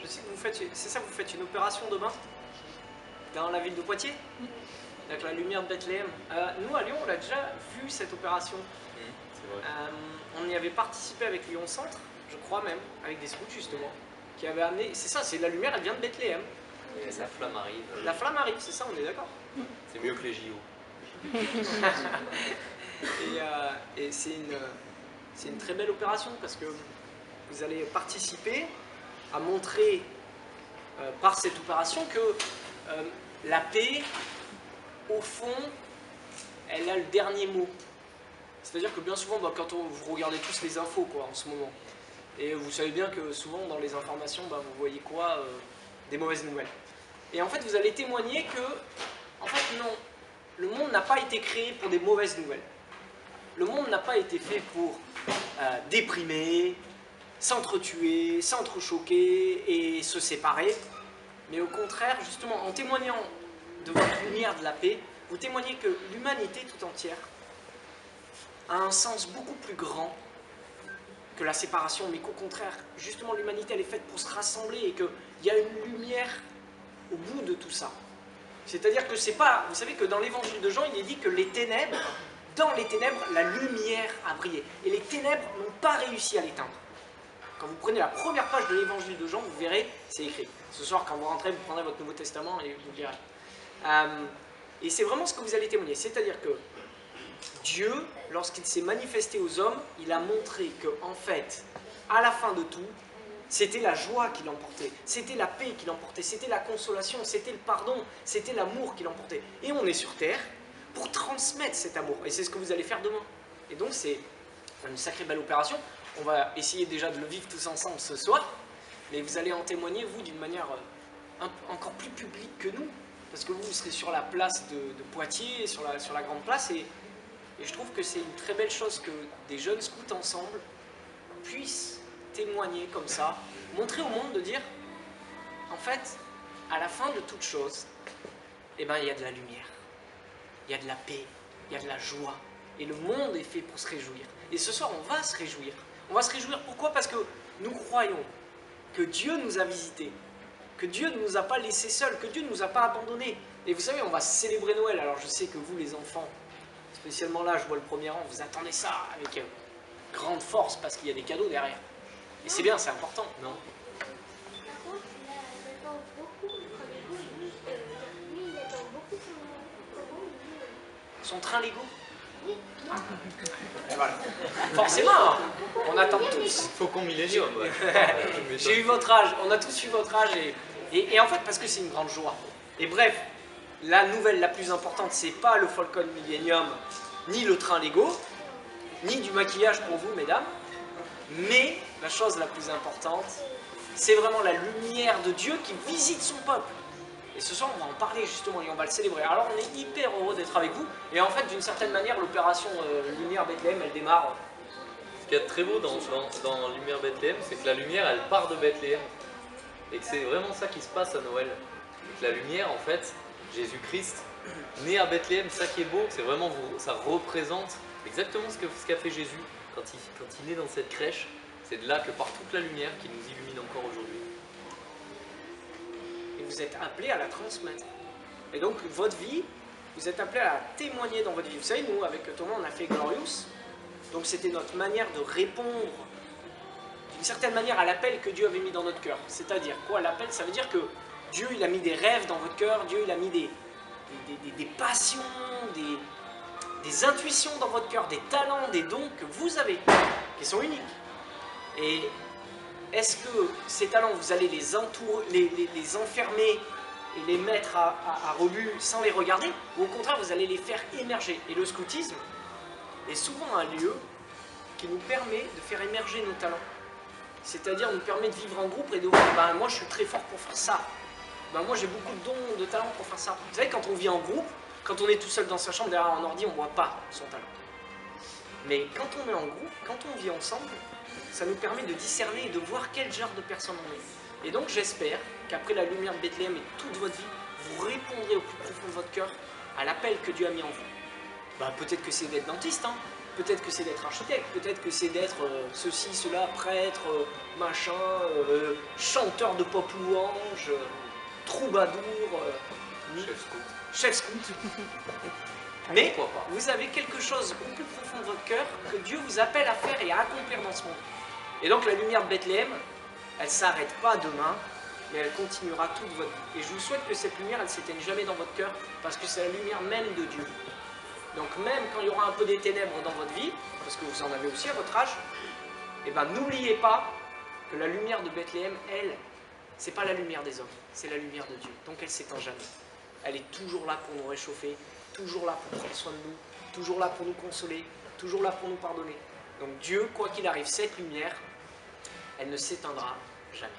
Je sais que vous faites, c'est ça, vous faites une opération demain dans la ville de Poitiers, avec la lumière de Bethléem. Nous à Lyon, on a déjà vu cette opération. C'est vrai. On y avait participé avec Lyon Centre, je crois même, avec des scouts justement, qui avaient amené. C'est ça, c'est la lumière, elle vient de Bethléem. Et la flamme arrive. La flamme arrive, c'est ça, on est d'accord. C'est mieux que les JO. Et c'est une très belle opération parce que vous allez participer à montrer par cette opération que la paix, au fond, elle a le dernier mot. C'est-à-dire que bien souvent, quand vous regardez tous les infos quoi, en ce moment, et vous savez bien que souvent dans les informations, vous voyez quoi des mauvaises nouvelles. Et en fait, vous allez témoigner que, en fait, non, le monde n'a pas été créé pour des mauvaises nouvelles. Le monde n'a pas été fait pour déprimer, s'entretuer, s'entrechoquer et se séparer. Mais au contraire, justement, en témoignant de votre lumière de la paix, vous témoignez que l'humanité tout entière a un sens beaucoup plus grand que la séparation, mais qu'au contraire, justement, l'humanité, elle est faite pour se rassembler et qu'il y a une lumière au bout de tout ça. C'est-à-dire que c'est pas... Vous savez que dans l'évangile de Jean, il est dit que les ténèbres, dans les ténèbres, la lumière a brillé. Et les ténèbres n'ont pas réussi à l'éteindre. Quand vous prenez la première page de l'évangile de Jean, vous verrez, c'est écrit. Ce soir, quand vous rentrez, vous prendrez votre Nouveau Testament et vous lirez. Et c'est vraiment ce que vous allez témoigner. C'est-à-dire que Dieu, lorsqu'il s'est manifesté aux hommes, il a montré que, en fait, à la fin de tout, c'était la joie qui l'emportait, c'était la paix qui l'emportait, c'était la consolation, c'était le pardon, c'était l'amour qui l'emportait. Et on est sur terre pour transmettre cet amour. Et c'est ce que vous allez faire demain. Et donc c'est une sacrée belle opération. On va essayer déjà de le vivre tous ensemble ce soir, mais vous allez en témoigner, vous, d'une manière encore plus publique que nous. Parce que vous serez sur la place de Poitiers, sur la grande place, et je trouve que c'est une très belle chose que des jeunes scouts ensemble puissent témoigner comme ça, montrer au monde de dire, en fait, à la fin de toute chose, eh ben, il y a de la lumière, il y a de la paix, il y a de la joie, et le monde est fait pour se réjouir. Et ce soir, on va se réjouir. On va se réjouir, pourquoi? Parce que nous croyons que Dieu nous a visités, que Dieu ne nous a pas laissés seuls, que Dieu ne nous a pas abandonnés. Et vous savez, on va célébrer Noël. Alors je sais que vous, les enfants, spécialement là, je vois le premier rang, vous attendez ça avec grande force parce qu'il y a des cadeaux derrière. Et c'est bien, c'est important, non? Par contre, il attend beaucoup, lui, il attend beaucoup Son train Lego? Oui. Et voilà. Forcément, on attend tous. Faucon Millennium, ouais. J'ai eu votre âge, on a tous eu votre âge et en fait parce que c'est une grande joie. Et bref, la nouvelle la plus importante, c'est pas le Falcon Millennium, ni le train Lego, ni du maquillage pour vous, mesdames, mais la chose la plus importante, c'est vraiment la lumière de Dieu qui visite son peuple. Et ce soir, on va en parler justement et on va le célébrer. Alors, on est hyper heureux d'être avec vous. Et en fait, d'une certaine manière, l'opération Lumière Bethléem, elle démarre. Ce qu'il y a de très beau dans Lumière Bethléem, c'est que la lumière, elle part de Bethléem. Et que c'est vraiment ça qui se passe à Noël. Et que la lumière, en fait, Jésus-Christ, né à Bethléem, ça qui est beau, c'est vraiment, ça représente exactement ce qu'a fait Jésus quand il naît dans cette crèche. C'est de là que part toute la lumière qui nous illumine encore aujourd'hui. Et vous êtes appelés à la transmettre. Et donc, votre vie, vous êtes appelés à la témoigner dans votre vie. Vous savez, nous, avec Thomas, on a fait Glorious. Donc, c'était notre manière de répondre, d'une certaine manière, à l'appel que Dieu avait mis dans notre cœur. C'est-à-dire quoi, l'appel? Ça veut dire que Dieu, il a mis des rêves dans votre cœur. Dieu, il a mis des passions, des intuitions dans votre cœur, des talents, des dons que vous avez, qui sont uniques. Et est-ce que ces talents, vous allez les enfermer et les mettre à rebut sans les regarder, ou au contraire, vous allez les faire émerger? Et le scoutisme est souvent un lieu qui nous permet de faire émerger nos talents. C'est-à-dire nous permet de vivre en groupe et de voir, moi je suis très fort pour faire ça. Moi j'ai beaucoup de dons, de talents pour faire ça. Vous savez, quand on vit en groupe, quand on est tout seul dans sa chambre derrière un ordi, on ne voit pas son talent. Mais quand on est en groupe, quand on vit ensemble, ça nous permet de discerner et de voir quel genre de personne on est. Et donc j'espère qu'après la lumière de Bethléem et toute votre vie, vous répondrez au plus profond de votre cœur à l'appel que Dieu a mis en vous. Peut-être que c'est d'être dentiste, hein. Peut-être que c'est d'être architecte, peut-être que c'est d'être ceci, cela, prêtre, machin, chanteur de pop louange, troubadour, Chef scout. chef scout. Mais Pourquoi pas? vous avez quelque chose au plus profond de votre cœur que Dieu vous appelle à faire et à accomplir dans ce monde. Et donc la lumière de Bethléem, elle ne s'arrête pas demain, mais elle continuera toute votre vie. Et je vous souhaite que cette lumière, elle ne s'éteigne jamais dans votre cœur, parce que c'est la lumière même de Dieu. Donc même quand il y aura un peu des ténèbres dans votre vie, parce que vous en avez aussi à votre âge, eh ben n'oubliez pas que la lumière de Bethléem, elle, c'est pas la lumière des hommes, c'est la lumière de Dieu. Donc elle s'éteint jamais. Elle est toujours là pour nous réchauffer, toujours là pour prendre soin de nous, toujours là pour nous consoler, toujours là pour nous pardonner. Donc Dieu, quoi qu'il arrive, cette lumière, elle ne s'éteindra jamais.